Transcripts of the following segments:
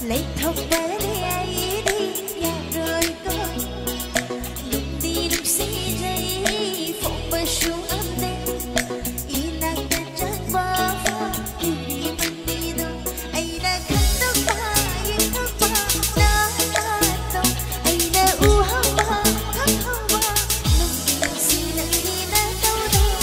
lấy thóc bé đi ai đi nhà rồi con đừng đi đừng xí dây phong bờ xuống ấm đêm y nàng đã trăng bờ phơ đi mình đi đâu ai đã khăn nước ba yên thóc ba đã đâu ai đã u hao ba thóc hao ba đừng đừng xí đừng đi đã đâu đâu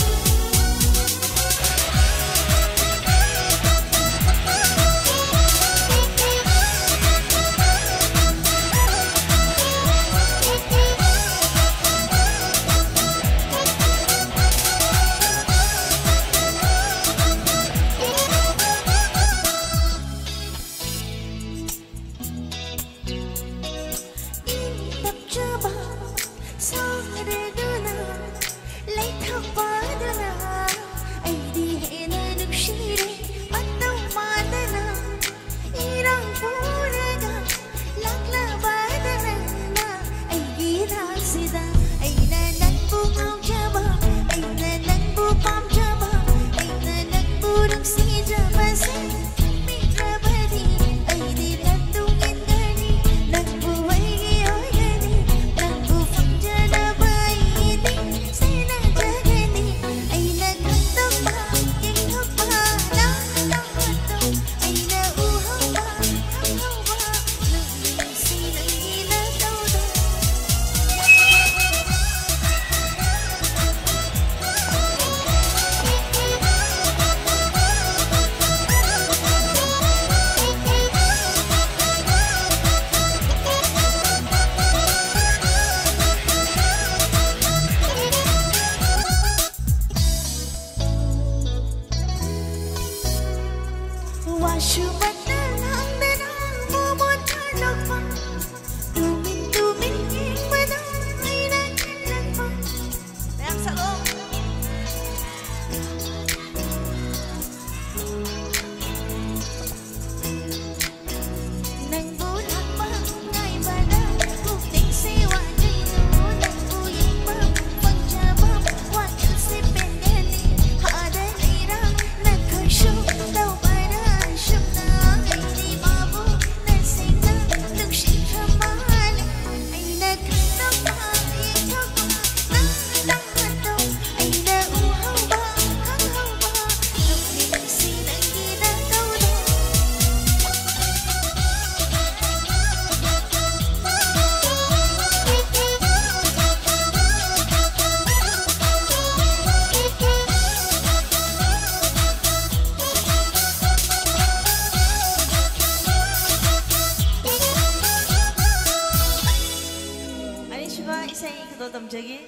Isa'y ikatutamjagi.